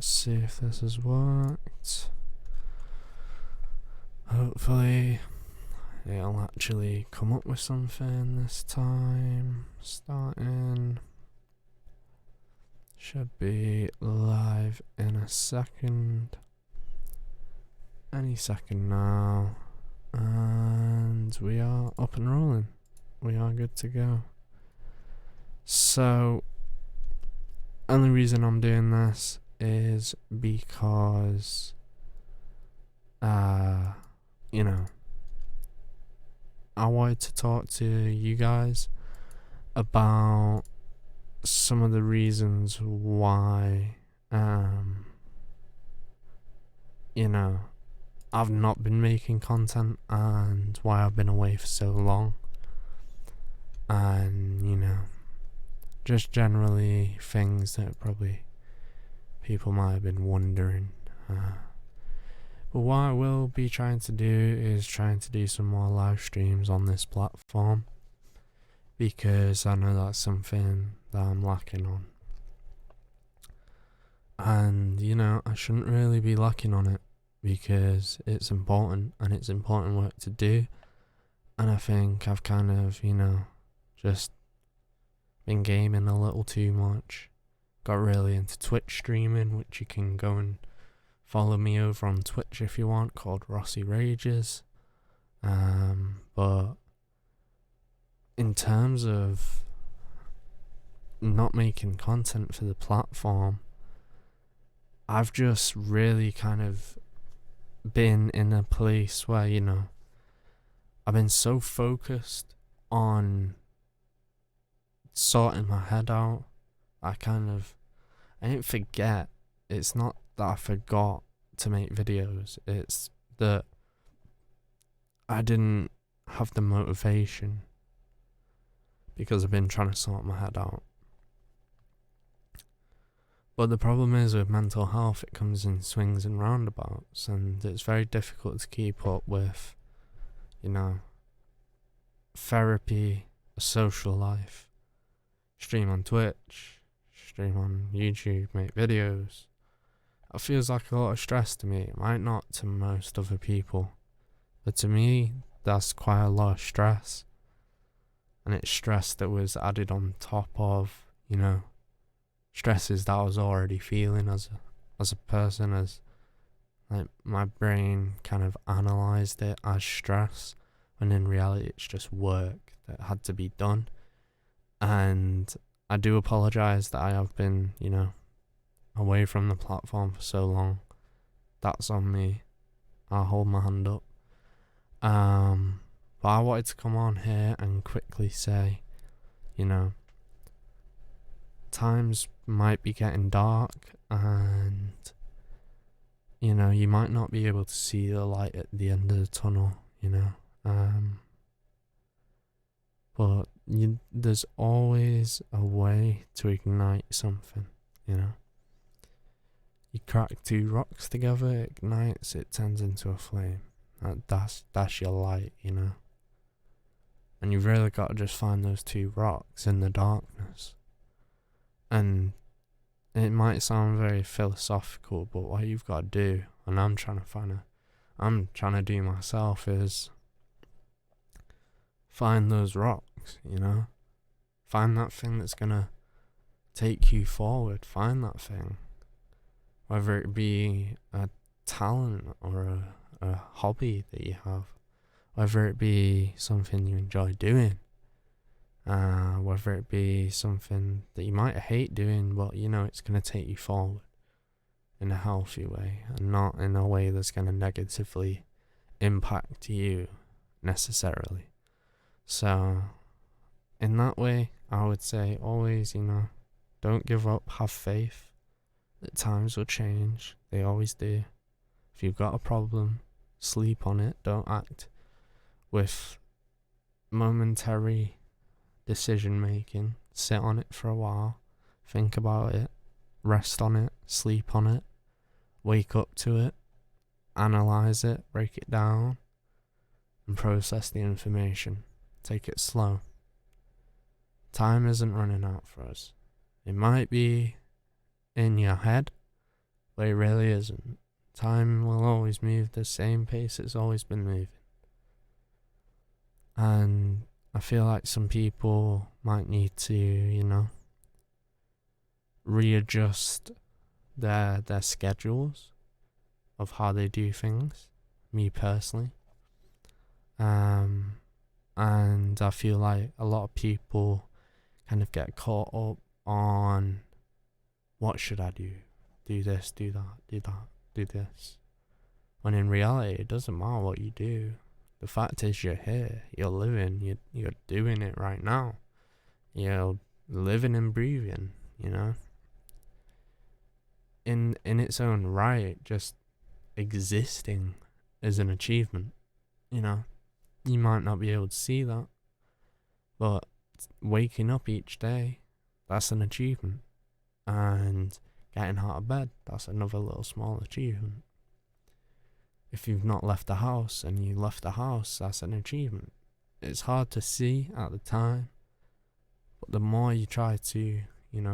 Let's see if this has worked. Hopefully it'll actually come up with something this time. Starting. Should be live in a second. Any second now. And we are up and rolling. We are good to go. So, only reason I'm doing this is because, I wanted to talk to you guys about some of the reasons why, I've not been making content and why I've been away for so long. And, just generally things that probably people might have been wondering. But what I will be trying to do is trying to do some more live streams on this platform, because I know that's something that I'm lacking on. And, I shouldn't really be lacking on it, because it's important, and it's important work to do. And I think I've kind of, just been gaming a little too much. Got really into Twitch streaming, which you can go and follow me over on Twitch if you want, called Rossi Rages. But in terms of not making content for the platform, I've just really kind of been in a place where, I've been so focused on sorting my head out. I didn't forget. It's not that I forgot to make videos. It's that I didn't have the motivation, because I've been trying to sort my head out. But the problem is with mental health, it comes in swings and roundabouts, and it's very difficult to keep up with, therapy, a social life, stream on Twitch, stream on YouTube, make videos. It feels like a lot of stress to me. It might not to most other people, but to me, that's quite a lot of stress. And it's stress that was added on top of, stresses that I was already feeling as a person, as like my brain kind of analysed it as stress, when in reality it's just work that had to be done. And I do apologise that I have been, away from the platform for so long. That's on me. I'll hold my hand up. But I wanted to come on here and quickly say, times might be getting dark, and, you might not be able to see the light at the end of the tunnel, but there's always a way to ignite something, You crack two rocks together, it ignites, it turns into a flame. That's your light, And you've really got to just find those two rocks in the darkness. And it might sound very philosophical, but what you've got to do, and I'm trying to do myself, is find those rocks, Find that thing that's gonna take you forward. Find that thing. Whether it be a talent or a hobby that you have. Whether it be something you enjoy doing. Whether it be something that you might hate doing, but it's going to take you forward in a healthy way, and not in a way that's going to negatively impact you necessarily. So, in that way, I would say always, don't give up, have faith that times will change. They always do. If you've got a problem, sleep on it. Don't act with momentary decision making. Sit on it for a while, think about it, rest on it, sleep on it, wake up to it, analyze it, break it down, and process the information. Take it slow. Time isn't running out for us. It might be in your head, but it really isn't. Time will always move the same pace it's always been moving. And I feel like some people might need to, readjust their schedules of how they do things. Me personally. And I feel like a lot of people kind of get caught up on what should I do? Do this, do that, do that, do this. When in reality, it doesn't matter what you do. The fact is you're here, you're living, you're doing it right now. You're living and breathing, In its own right, just existing is an achievement, You might not be able to see that, but waking up each day, that's an achievement. And getting out of bed, that's another little small achievement. If you've not left the house and you left the house, that's an achievement. It's hard to see at the time, but the more you try to,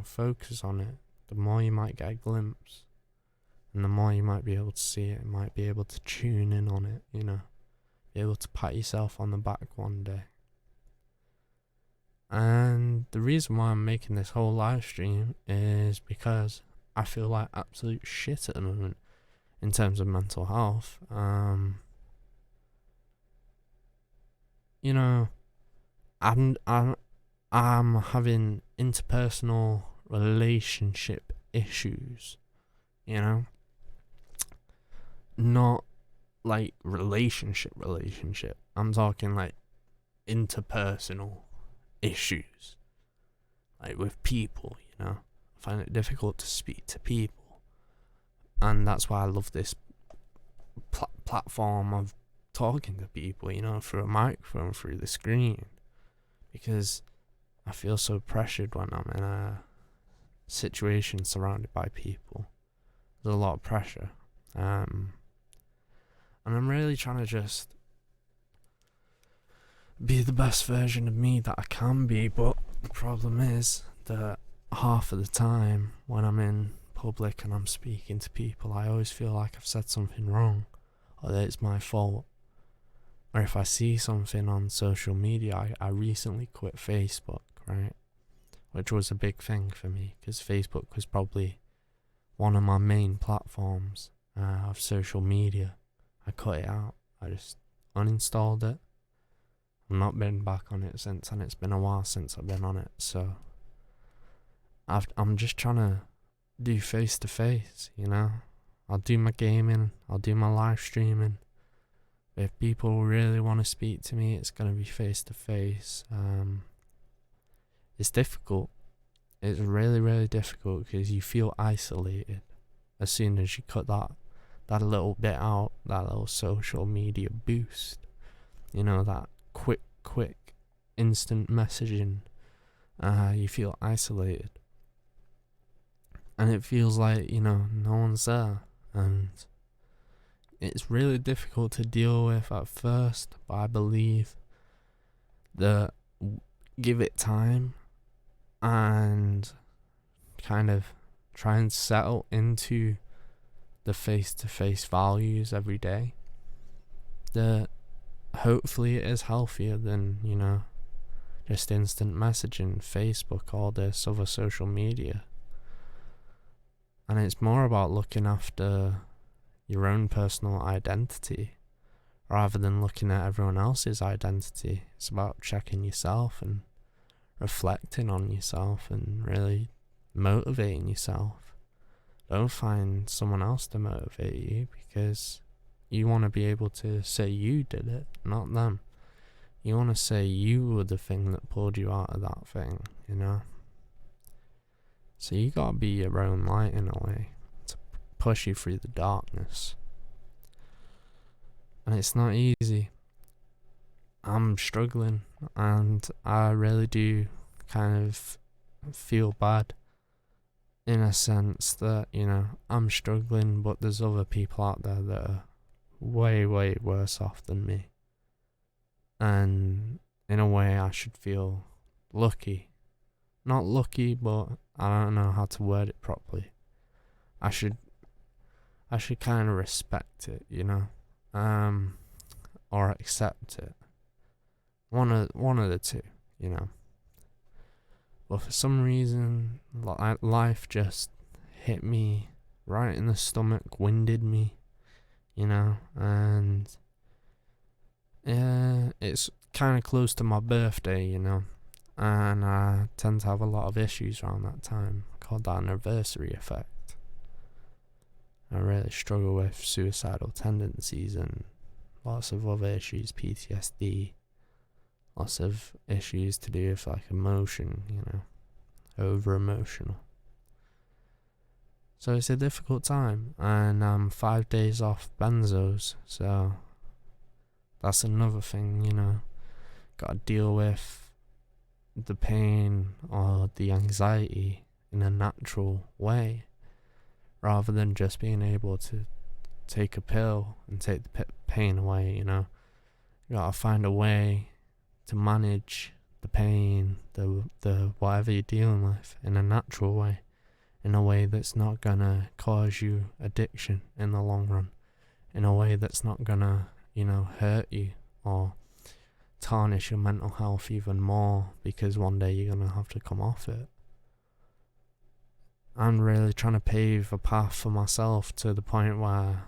focus on it, the more you might get a glimpse. And the more you might be able to see it, might be able to tune in on it, be able to pat yourself on the back one day. And the reason why I'm making this whole live stream is because I feel like absolute shit at the moment in terms of mental health. I'm having interpersonal relationship issues, not like relationship. I'm talking like interpersonal issues, like with people, I find it difficult to speak to people, and that's why I love this platform of talking to people, through a microphone, through the screen, because I feel so pressured when I'm in a situation surrounded by people. There's a lot of pressure, and I'm really trying to just be the best version of me that I can be, but the problem is that half of the time when I'm in public and I'm speaking to people, I always feel like I've said something wrong, or that it's my fault. Or if I see something on social media, I recently quit Facebook, right? Which was a big thing for me, because Facebook was probably one of my main platforms of social media. I cut it out. I just uninstalled it. I've not been back on it since, and it's been a while since I've been on it. So I'm just trying to do face to face, I'll do my gaming, I'll do my live streaming. If people really want to speak to me, it's going to be face to face. It's difficult. It's really, really difficult because you feel isolated as soon as you cut that little bit out, that little social media boost. That quick, instant messaging. You feel isolated. And it feels like, no one's there. And it's really difficult to deal with at first, but I believe that give it time and kind of try and settle into the face-to-face values every day, that hopefully it is healthier than, just instant messaging, Facebook, all this other social media. And it's more about looking after your own personal identity rather than looking at everyone else's identity. It's about checking yourself and reflecting on yourself and really motivating yourself. Don't find someone else to motivate you, because you want to be able to say you did it, not them. You want to say you were the thing that pulled you out of that thing, So you gotta be your own light in a way to push you through the darkness. And it's not easy. I'm struggling, and I really do kind of feel bad in a sense that, I'm struggling, but there's other people out there that are way, way worse off than me. And in a way, I should feel lucky. Not lucky, but I don't know how to word it properly. I should I should kind of respect it, or accept it. One of the two, But for some reason, life just hit me right in the stomach, winded me, and yeah, it's kind of close to my birthday, and I tend to have a lot of issues around that time. I call that anniversary effect. I really struggle with suicidal tendencies and lots of other issues, PTSD, lots of issues to do with like emotion, over emotional. So it's a difficult time, and I'm 5 days off benzos, so that's another thing, gotta deal with the pain or the anxiety in a natural way, rather than just being able to take a pill and take the pain away, You gotta find a way to manage the pain, the whatever you're dealing with in a natural way, in a way that's not gonna cause you addiction in the long run, in a way that's not gonna, hurt you or tarnish your mental health even more, because one day you're gonna have to come off it. I'm really trying to pave a path for myself to the point where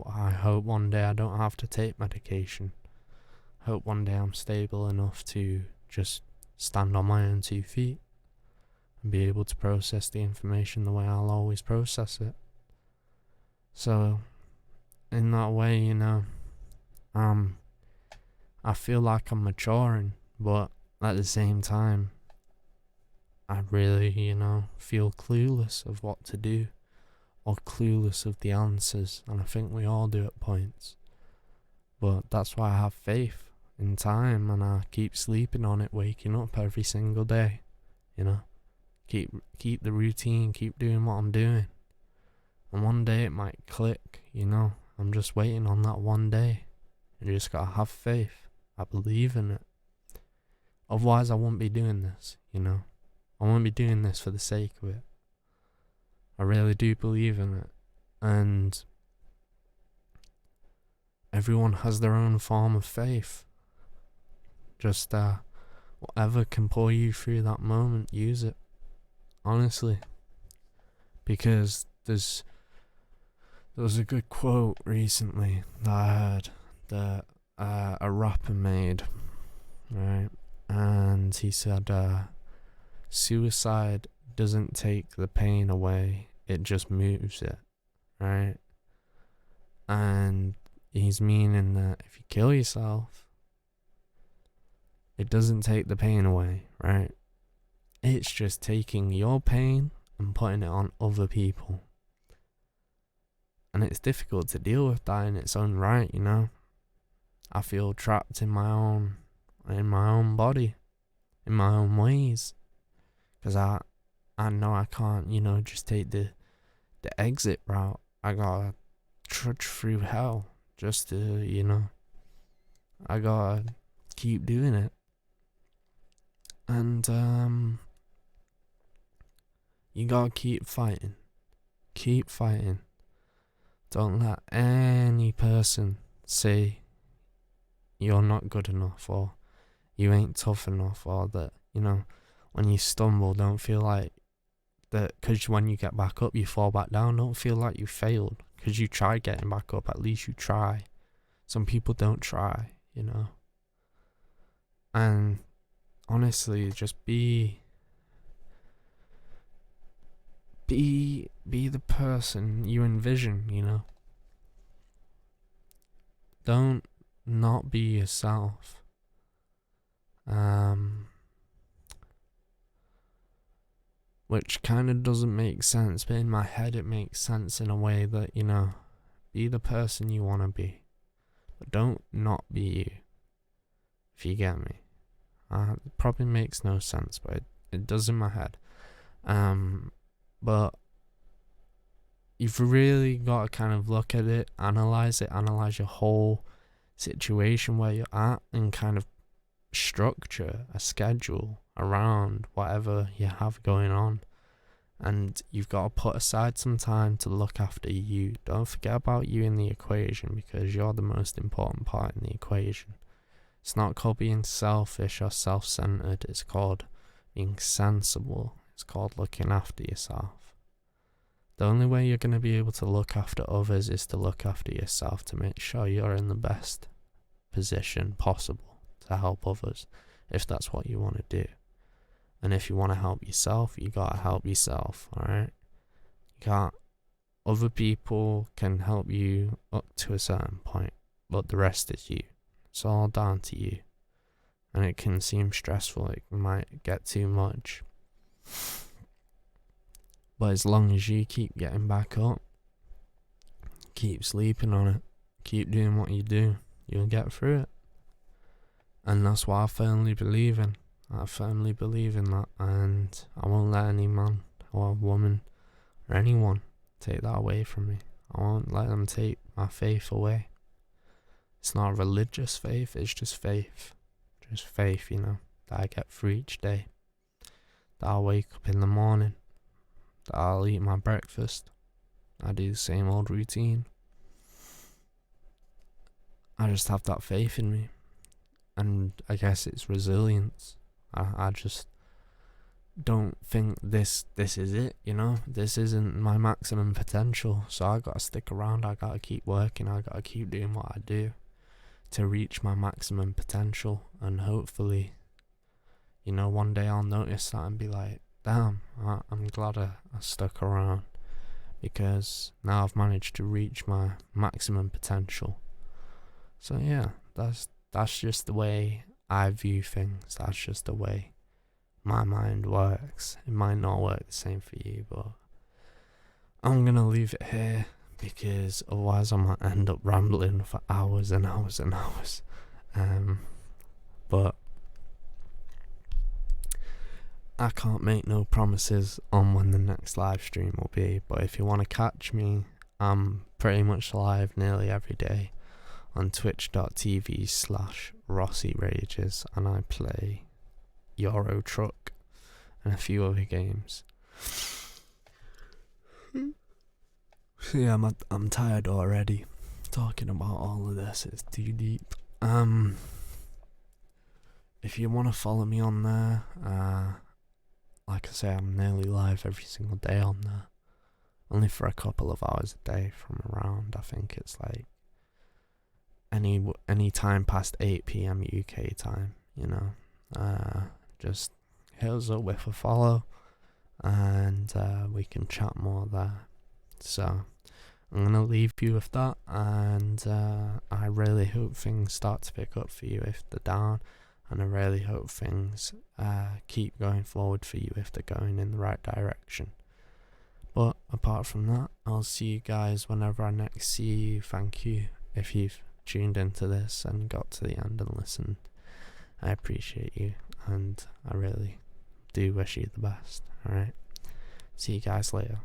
I hope one day I don't have to take medication. Hope one day I'm stable enough to just stand on my own 2 feet and be able to process the information the way I'll always process it. So, in that way, I feel like I'm maturing, but at the same time, I really, feel clueless of what to do, or clueless of the answers, and I think we all do at points. But that's why I have faith in time, and I keep sleeping on it, waking up every single day, keep the routine, keep doing what I'm doing, and one day it might click, I'm just waiting on that one day. You just gotta have faith. I believe in it. Otherwise I wouldn't be doing this, I wouldn't be doing this for the sake of it. I really do believe in it, and everyone has their own form of faith. Just whatever can pull you through that moment, use it. Honestly, because there was a good quote recently that I heard that a rapper made, right? And he said, suicide doesn't take the pain away, it just moves it, right? And he's meaning that if you kill yourself, it doesn't take the pain away, right? It's just taking your pain and putting it on other people. And it's difficult to deal with that in its own right, I feel trapped in my own body, in my own ways. Because I know I can't, just take the exit route. I gotta trudge through hell just to, I gotta keep doing it. And you gotta keep fighting. Keep fighting. Don't let any person say you're not good enough, or you ain't tough enough, or that, when you stumble, don't feel like that, because when you get back up, you fall back down. Don't feel like you failed, because you tried getting back up. At least you try. Some people don't try, And honestly, just be the person you envision, Don't not be yourself. Which kind of doesn't make sense, but in my head it makes sense in a way that, be the person you want to be, but don't not be you, if you get me. It probably makes no sense, but it does in my head. But you've really got to kind of look at it, analyze your whole situation where you're at, and kind of structure a schedule around whatever you have going on, And you've got to put aside some time to look after you. Don't forget about you in the equation, because you're the most important part in the equation. It's not called being selfish or self-centered. It's called being sensible. It's called looking after yourself. The only way you're going to be able to look after others is to look after yourself, to make sure you're in the best position possible to help others, if that's what you want to do. And if you want to help yourself, you gotta help yourself, alright? Other people can help you up to a certain point, but the rest is you. It's all down to you. And it can seem stressful, it might get too much. But as long as you keep getting back up, keep sleeping on it, keep doing what you do, you'll get through it. And that's what I firmly believe in. I firmly believe in that, and I won't let any man or woman or anyone take that away from me. I won't let them take my faith away. It's not a religious faith, it's just faith. Just faith, that I get through each day. That I'll wake up in the morning, that I'll eat my breakfast, I do the same old routine. I just have that faith in me, and I guess it's resilience. I just don't think this is it, This isn't my maximum potential, so I gotta stick around, I gotta keep working, I gotta keep doing what I do to reach my maximum potential. And hopefully, one day I'll notice that and be like, damn, I'm glad I stuck around, because now I've managed to reach my maximum potential. So yeah, that's just the way I view things. That's just the way my mind works. It might not work the same for you, but I'm gonna leave it here, because otherwise I might end up rambling for hours and hours and hours. But I can't make no promises on when the next live stream will be, but if you want to catch me, I'm pretty much live nearly every day on twitch.tv/RossiRages, and I play Euro Truck and a few other games. So yeah, I'm tired already. Talking about all of this, it's too deep. If you want to follow me on there, like I say, I'm nearly live every single day on there. Only for a couple of hours a day from around, I think it's like any time past 8 p.m. UK time, just hit us up with a follow, and we can chat more there. So I'm gonna leave you with that, and I really hope things start to pick up for you if they're down, and I really hope things keep going forward for you if they're going in the right direction. But apart from that, I'll see you guys whenever I next see you. Thank you if you've tuned into this and got to the end and listened. I appreciate you, and I really do wish you the best. Alright, see you guys later.